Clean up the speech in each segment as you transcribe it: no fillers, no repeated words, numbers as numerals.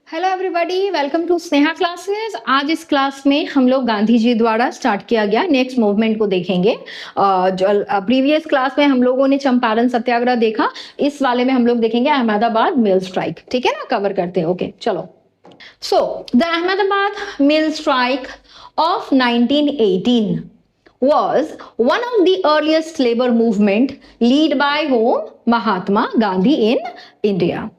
Hello everybody, welcome to Sneha classes. आज इस class में हम लोग गांधी जी द्वारा स्टार्ट किया गया नेक्स्ट मूवमेंट को देखेंगे। जो प्रीवियस क्लास में हम लोगों ने चंपारण सत्याग्रह देखा, इस वाले में हम लोग देखेंगे अहमदाबाद मिल स्ट्राइक। ठीक है ना, कवर करते हैं। ओके चलो। So the Ahmedabad mill strike off 1918 was one of the earliest labor movement led by whom? Mahatma Gandhi in India.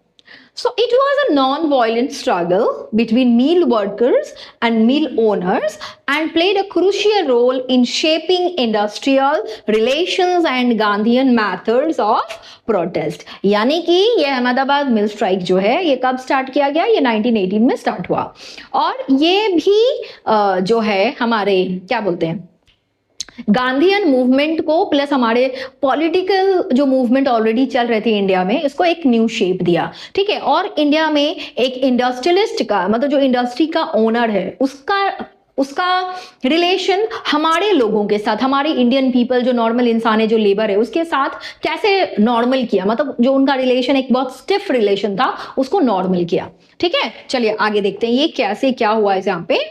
So it was a non-violent struggle between mill workers and mill owners and played a crucial role in shaping industrial relations and Gandhian methods of protest. यानी कि ये Ahmedabad mill strike जो है ये कब start किया गया? ये 1918 में स्टार्ट हुआ। और ये भी जो है हमारे क्या बोलते हैं गांधीयन मूवमेंट को प्लस हमारे पॉलिटिकल जो मूवमेंट ऑलरेडी चल रहे थे इंडिया में, इसको एक न्यू शेप दिया। ठीक है। और इंडिया में एक इंडस्ट्रियलिस्ट का मतलब जो इंडस्ट्री का ओनर है उसका रिलेशन हमारे लोगों के साथ, हमारे इंडियन पीपल जो नॉर्मल इंसान है, जो लेबर है, उसके साथ कैसे नॉर्मल किया, मतलब जो उनका रिलेशन एक बहुत स्टिफ रिलेशन था उसको नॉर्मल किया। ठीक है, चलिए आगे देखते हैं ये कैसे क्या हुआ है यहाँ पे।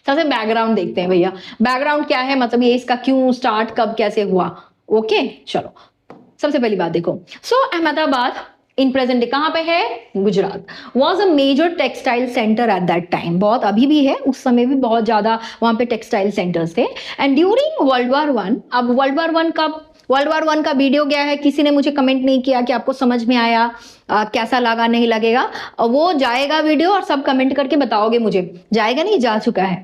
सबसे बैकग्राउंड देखते हैं भैया, बैकग्राउंड क्या है, मतलब ये इसका क्यों स्टार्ट कब कैसे हुआ। ओके चलो, सबसे पहली बात देखो। So Ahmedabad in present day कहां पे है? Gujarat. Was a major textile center at that time. बहुत अभी भी है, उस समय भी बहुत ज्यादा वहां पे टेक्सटाइल सेंटर्स थे। And during world war one, अब वर्ल्ड वॉर वन कब? वर्ल्ड वॉर वन का वीडियो गया है, किसी ने मुझे कमेंट नहीं किया कि आपको समझ में आया, कैसा लगा, नहीं लगेगा। वो जाएगा वीडियो और सब कमेंट करके बताओगे मुझे। जाएगा नहीं, जा चुका है,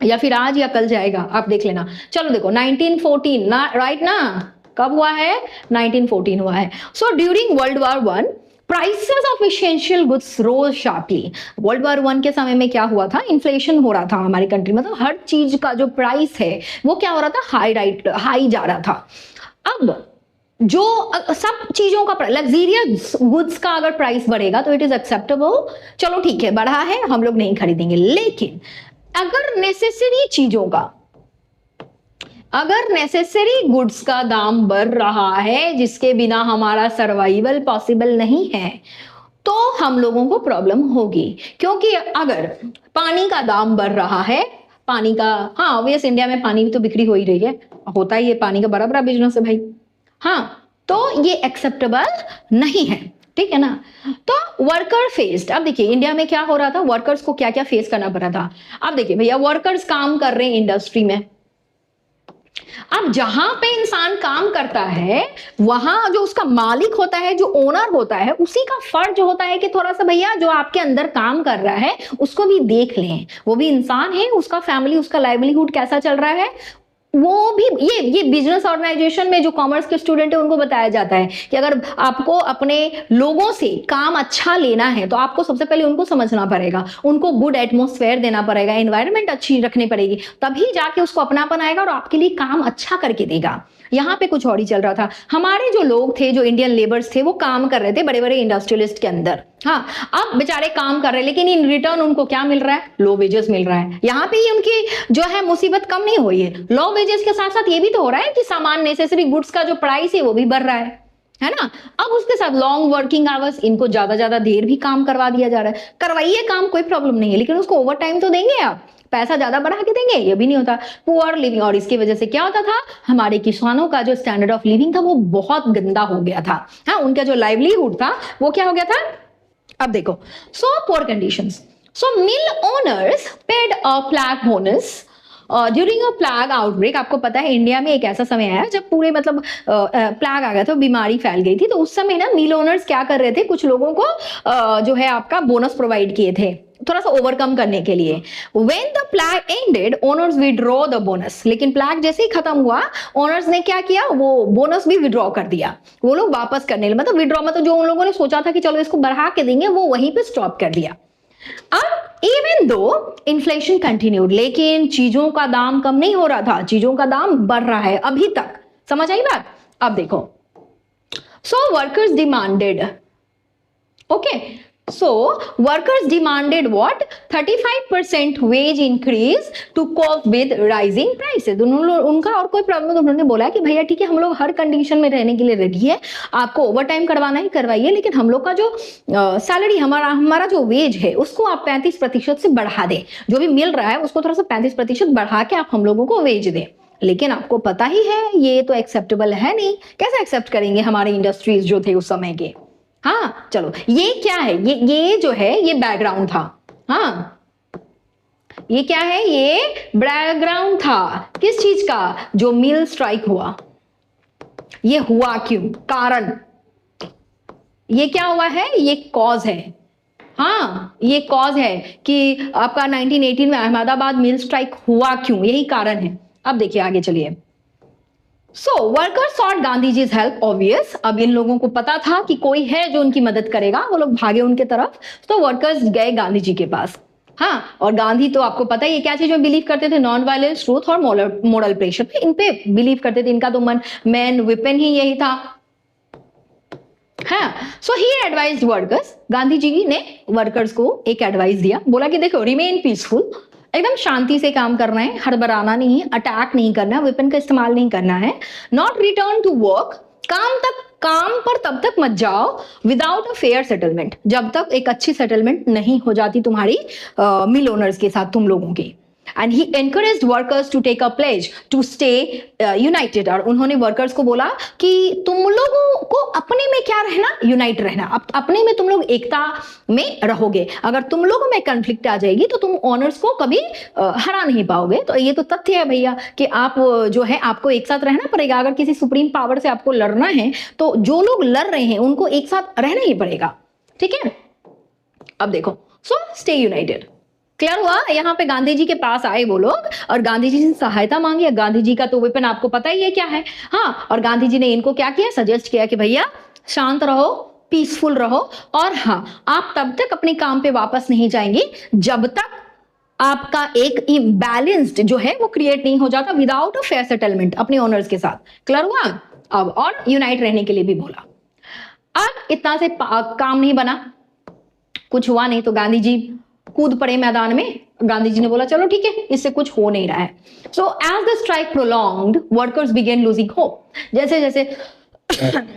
या फिर आज या कल जाएगा, आप देख लेना। चलो देखो 1914 ना, राइट ना, कब हुआ है? 1914 हुआ है। So during world war one prices of essential goods rose sharply. World war one के समय में क्या हुआ था? इन्फ्लेशन हो रहा था हमारी कंट्री में, मतलब हर चीज का जो प्राइस है वो क्या हो रहा था? हाई जा रहा था। अब जो सब चीजों का लग्जरियस गुड्स का अगर प्राइस बढ़ेगा तो इट इज एक्सेप्टेबल, चलो ठीक है, बढ़ा है, हम लोग नहीं खरीदेंगे। लेकिन अगर नेसेसरी चीजों का, अगर नेसेसरी गुड्स का दाम बढ़ रहा है जिसके बिना हमारा सर्वाइवल पॉसिबल नहीं है, तो हम लोगों को प्रॉब्लम होगी। क्योंकि अगर पानी का दाम बढ़ रहा है, पानी का, हाँ ऑब्वियस इंडिया में पानी भी तो बिक्री हो ही रही है, होता ही है, पानी का बड़ा बड़ा बिजनेस है भाई। हाँ, तो ये एक्सेप्टेबल नहीं है। ठीक है ना। तो वर्कर फेस्ड, अब देखिए इंडिया में क्या हो रहा था, वर्कर्स को क्या क्या फेस करना पड़ रहा था। अब देखिए भैया, वर्कर्स काम कर रहे हैं इंडस्ट्री में। अब जहां पे इंसान काम करता है वहां जो उसका मालिक होता है, जो ओनर होता है, उसी का फर्ज होता है कि थोड़ा सा भैया जो आपके अंदर काम कर रहा है उसको भी देख लें। वो भी इंसान है, उसका फैमिली, उसका लाइवलीहुड कैसा चल रहा है वो भी। ये बिजनेस ऑर्गेनाइजेशन में जो कॉमर्स के स्टूडेंट है उनको बताया जाता है कि अगर आपको अपने लोगों से काम अच्छा लेना है तो आपको सबसे पहले उनको समझना पड़ेगा, उनको गुड एटमॉस्फेयर देना पड़ेगा, एनवायरनमेंट अच्छी रखनी पड़ेगी, तभी जाके उसको अपनापन आएगा और आपके लिए काम अच्छा करके देगा। यहाँ पे कुछ और ही चल रहा था। हमारे जो लोग थे, जो इंडियन लेबर्स थे, वो काम कर रहे थे बड़े बड़े इंडस्ट्रियलिस्ट के अंदर। हाँ, अब बेचारे काम कर रहे हैं, लेकिन इन रिटर्न उनको क्या मिल रहा है? लो वेजेस मिल रहा है। यहाँ पे ही उनकी जो है मुसीबत कम नहीं हुई है। लो वेजेस के साथ साथ ये भी तो हो रहा है कि सामान, नेसेसरी गुड्स का जो प्राइस है वो भी बढ़ रहा है ना। अब उसके साथ लॉन्ग वर्किंग आवर्स, इनको ज्यादा देर भी काम करवा दिया जा रहा है। करवाइए काम, कोई प्रॉब्लम नहीं है, लेकिन उसको ओवर टाइम तो देंगे आप, पैसा ज्यादा बढ़ा के देंगे, ये भी नहीं होता। पुअर लिविंग, और इसकी वजह से क्या होता था, हमारे किसानों का जो स्टैंडर्ड ऑफ लिविंग था वो बहुत गंदा हो गया था। हाँ, उनका जो लाइवलीहुड था वो क्या हो गया था। अब देखो, so poor conditions, so mill owners paid a plague bonus during a plague outbreak. आपको पता है इंडिया में एक ऐसा समय आया जब पूरे मतलब प्लैग आ गया था, बीमारी फैल गई थी, तो उस समय ना मिल ओनर्स क्या कर रहे थे, कुछ लोगों को जो है आपका बोनस प्रोवाइड किए थे थोड़ा सा ओवरकम करने के लिए। When the plague ended, owners withdraw the bonus। लेकिन प्लैग जैसे ही खत्म हुआ, ओनर्स ने क्या किया, वो बोनस भी विड्रॉ कर दिया। वो लोग वापस करने लगे, मतलब विड्रॉ मतलब जो उन लोगों ने सोचा था कि चलो इसको बढ़ा के देंगे, वो वहीं पे स्टॉप कर दिया। अब इवन दो इन्फ्लेशन कंटिन्यूड, लेकिन चीजों का दाम कम नहीं हो रहा था, चीजों का दाम बढ़ रहा है अभी तक। समझ आई बात? अब देखो, so workers demanded, okay, So workers demanded what? 35% wage increase to cope with rising prices. उनका और कोई प्रॉब्लम, उन्होंने बोला कि भैया ठीक है, हम लोग हर कंडीशन में रहने के लिए रेडी है, आपको ओवर टाइम करवाना ही करवाइए, लेकिन हम लोग का जो सैलरी, हमारा जो वेज है उसको आप 35% से बढ़ा दें, जो भी मिल रहा है उसको थोड़ा सा 35% बढ़ा के आप हम लोगों को वेज दें। लेकिन आपको पता ही है ये तो एक्सेप्टेबल है नहीं, कैसे एक्सेप्ट करेंगे हमारे इंडस्ट्रीज जो थे उस समय के। हाँ चलो, ये क्या है, ये जो है ये बैकग्राउंड था। हाँ ये क्या है, ये बैकग्राउंड था किस चीज का, जो मिल स्ट्राइक हुआ। ये हुआ क्यों, कारण, ये क्या हुआ है, ये कॉज है। हाँ ये कॉज है कि आपका 1918 में अहमदाबाद मिल स्ट्राइक हुआ क्यों, यही कारण है। अब देखिए आगे चलिए। So workers sought Gandhi ji's help, obvious, अब इन लोगों को पता था कि कोई है जो उनकी मदद करेगा, वो लोग भागे उनके तरफ, तो वर्कर्स गए गांधी जी के पास। हाँ, और गांधी तो आपको पता है ये क्या चीज में बिलीव करते थे, नॉन वायलेंस, ट्रूथ और मोरल प्रेशर पे, इन पे बिलीव करते थे। इनका तो मेन वेपन ही यही था। हाँ, सो ही एडवाइज्ड वर्कर्स, गांधी जी ने वर्कर्स को एक एडवाइस दिया, बोला कि देखो रिमेन पीसफुल, एकदम शांति से काम करना है, हड़बड़ाना नहीं है, अटैक नहीं करना है, वेपन का इस्तेमाल नहीं करना है, नॉट रिटर्न टू वर्क, काम पर तब तक मत जाओ विदाउट अ फेयर सेटलमेंट, जब तक एक अच्छी सेटलमेंट नहीं हो जाती तुम्हारी मिल ओनर्स के साथ तुम लोगों की। And he encouraged workers to take a pledge to stay united, और उन्होंने वर्कर्स को बोला कि तुम लोगों को अपने में क्या रहना, यूनाइट रहना, अपने में तुम लोग एकता में रहोगे, अगर तुम लोगों में कॉन्फ्लिक्ट आ जाएगी तो तुम ओनर्स को कभी हरा नहीं पाओगे। तो ये तो तथ्य है भैया कि आप जो है आपको एक साथ रहना पड़ेगा, अगर किसी सुप्रीम पावर से आपको लड़ना है तो जो लोग लड़ रहे हैं उनको एक साथ रहना ही पड़ेगा, ठीक है। अब देखो, सो स्टे यूनाइटेड, क्लियर हुआ। यहाँ पे गांधी जी के पास आए वो लोग और गांधी जी से सहायता मांगी। गांधी जी का तो वेपन आपको पता ही है क्या है। हाँ, और गांधी जी ने इनको क्या किया, सजेस्ट किया कि भैया शांत रहो, पीसफुल रहो, और हाँ आप तब तक अपने काम पे वापस नहीं जाएंगे जब तक आपका एक इम्बैलेंस्ड जो है वो क्रिएट नहीं हो जाता विदाउट अ फेयर सेटलमेंट अपने ओनर्स के साथ, क्लियर हुआ। अब और यूनाइट रहने के लिए भी बोला। अब इतना से काम नहीं बना, कुछ हुआ नहीं, तो गांधी जी कूद पड़े मैदान में। गांधी जी ने बोला चलो ठीक है, इससे कुछ हो नहीं रहा है। So as the strike prolonged workers began losing hope, जैसे जैसे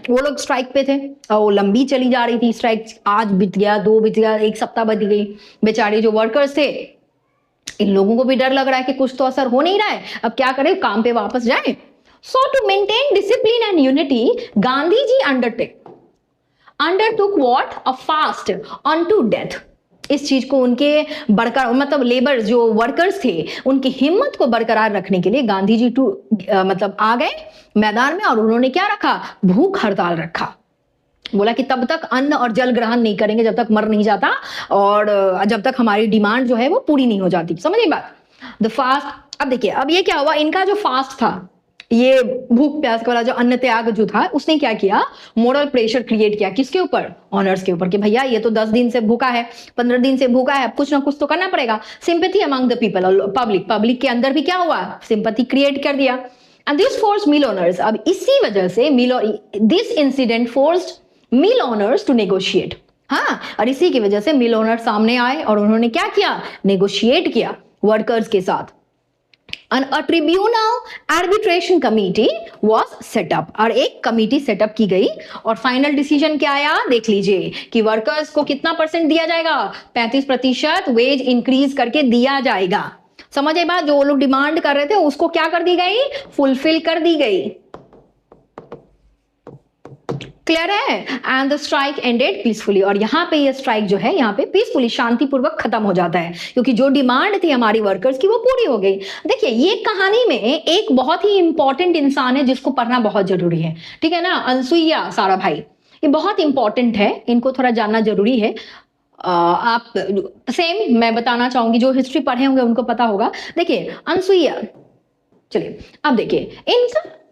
वो लोग स्ट्राइक पे थे और वो लंबी चली जा रही थी स्ट्राइक, आज बीत गया, 2 बीत गया, 1 सप्ताह बीत गई, बेचारे जो वर्कर्स थे इन लोगों को भी डर लग रहा है कि कुछ तो असर हो नहीं रहा है, अब क्या करें, काम पे वापस जाए। So to maintain discipline and unity Gandhi ji undertook what, a fast unto death। इस चीज को उनके बरकरार, मतलब लेबर जो वर्कर्स थे उनकी हिम्मत को बरकरार रखने के लिए गांधी जी मतलब आ गए मैदान में, और उन्होंने क्या रखा, भूख हड़ताल रखा। बोला कि तब तक अन्न और जल ग्रहण नहीं करेंगे जब तक मर नहीं जाता, और जब तक हमारी डिमांड जो है वो पूरी नहीं हो जाती। समझिए बात, द फास्ट। अब देखिए, अब ये क्या हुआ, इनका जो फास्ट था, ये भूख प्यास वाला जो अन्न त्याग जो था, उसने क्या किया, मोरल प्रेशर क्रिएट किया, किसके ऊपर, ऑनर्स के ऊपर, कि भैया ये तो 10 दिन से भूखा है, 15 दिन से भूखा है, अब कुछ ना कुछ तो करना पड़ेगा। Sympathy among the people, public के अंदर भी क्या हुआ, सिंपैथी क्रिएट कर दिया। And this force mill owners, अब इसी वजह से this incident forced mill owners to negotiate. हाँ, और इसी की वजह से मिल ओनर सामने आए और उन्होंने क्या किया, नेगोशिएट किया वर्कर्स के साथ। A tribunal arbitration committee was set up, और एक कमिटी सेटअप की गई, और फाइनल डिसीजन क्या आया देख लीजिए कि वर्कर्स को कितना % दिया जाएगा, 35% वेज इंक्रीज करके दिया जाएगा। समझे बात, जो वो लोग डिमांड कर रहे थे उसको क्या कर दी गई, फुलफिल कर दी गई, क्लियर है। And the strike ended peacefully, और यहाँ पे ये स्ट्राइक जो है यहाँ पे पीसफुली, शांतिपूर्वक खत्म हो जाता है, क्योंकि जो डिमांड थी हमारी वर्कर्स की वो पूरी हो गई। देखिए, ये कहानी में एक बहुत ही इंपॉर्टेंट इंसान है जिसको पढ़ना बहुत जरूरी है, ठीक है ना, अनसुईया साराभाई, ये बहुत इंपॉर्टेंट है, इनको थोड़ा जानना जरूरी है। आप सेम मैं बताना चाहूंगी, जो हिस्ट्री पढ़े होंगे उनको पता होगा। देखिए अनसुईया, चलिए अब देखिए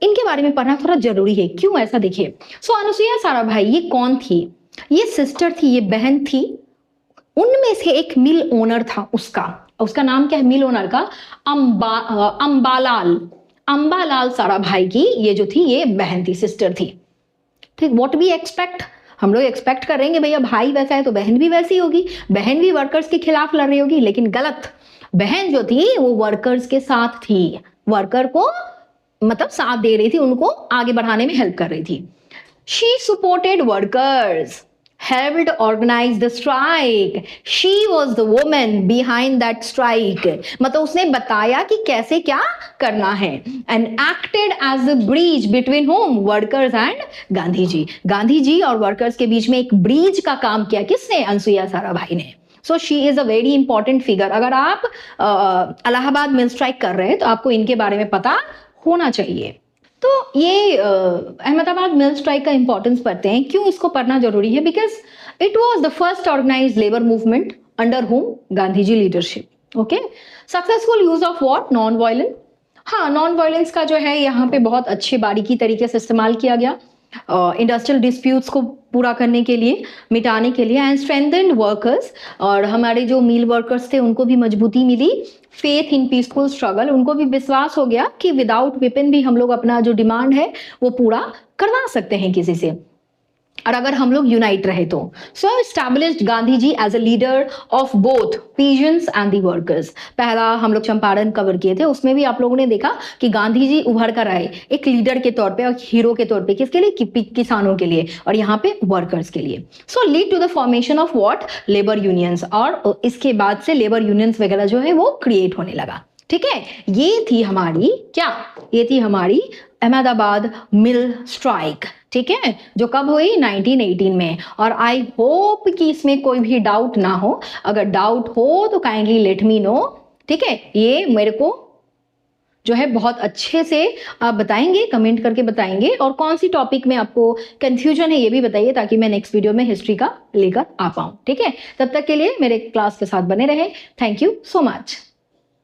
इनके बारे में पढ़ना थोड़ा जरूरी है, क्यों ऐसा देखिए। सो अनुसुईया साराभाई ये कौन थी, ये सिस्टर थी, ये बहन थी, उनमें से एक मिल ओनर था, उसका नाम क्या है मिल ओनर का, अंबालाल साराभाई की ये जो थी ये बहन थी, सिस्टर थी। ठीक, व्हाट वी एक्सपेक्ट हम लोग एक्सपेक्ट करेंगे भैया भाई वैसा है तो बहन भी वैसी होगी, बहन भी वर्कर्स के खिलाफ लड़ रही होगी, लेकिन गलत। बहन जो थी वो वर्कर्स के साथ थी, वर्कर को मतलब साथ दे रही थी, उनको आगे बढ़ाने में हेल्प कर रही थी। She supported workers, helped organize the strike. She was the woman behind that strike. मतलब उसने बताया कि कैसे क्या करना है, and acted as the bridge between whom? Workers and Gandhi ji. Gandhi ji और वर्कर्स के बीच में एक ब्रिज का काम किया, किसने? अनसुईया साराभाई ने। So she is a very important figure. अगर आप इलाहाबाद मिल स्ट्राइक कर रहे हैं तो आपको इनके बारे में पता होना चाहिए। तो ये अहमदाबाद मिल स्ट्राइक का इंपॉर्टेंस पढ़ते हैं। क्यों इसको पढ़ना जरूरी है? Because it was the first organize labour movement under home Gandhi ji leadership. Okay, successful use of what? Non violence. हाँ, नॉन वायलेंस का जो है यहाँ पे बहुत अच्छे बारीकी तरीके से इस्तेमाल किया गया इंडस्ट्रियल डिस्प्यूट्स को पूरा करने के लिए, मिटाने के लिए, एंड स्ट्रेंथेंड वर्कर्स। और हमारे जो मिल वर्कर्स थे उनको भी मजबूती मिली, फेथ इन पीसफुल स्ट्रगल, उनको भी विश्वास हो गया कि विदाउट वेपन भी हम लोग अपना जो डिमांड है वो पूरा करवा सकते हैं किसी से, और अगर हम लोग यूनाइट रहे तो। So established Gandhi ji as a leader of both peasants and the workers. पहला हम लोग चंपारण कवर किए थे, उसमें भी आप लोगों ने देखा कि गांधी जी उभर कर आए एक लीडर के तौर पे और हीरो के तौर पे। किसके लिए? किसानों के लिए, और यहाँ पे वर्कर्स के लिए। So lead to the formation of what? Labour unions. और इसके बाद से लेबर यूनियंस वगैरह जो है वो क्रिएट होने लगा। ठीक है, ये थी हमारी क्या? ये थी हमारी अहमदाबाद मिल स्ट्राइक। ठीक है, जो कब हुई? 1918 में। और आई होप कि इसमें कोई भी डाउट ना हो। अगर डाउट हो तो काइंडली लेट मी नो। ठीक है, ये मेरे को जो है बहुत अच्छे से आप बताएंगे, कमेंट करके बताएंगे, और कौन सी टॉपिक में आपको कंफ्यूजन है ये भी बताइए, ताकि मैं नेक्स्ट वीडियो में हिस्ट्री का लेकर आ पाऊं। ठीक है, तब तक के लिए मेरे क्लास के साथ बने रहे। Thank you so much.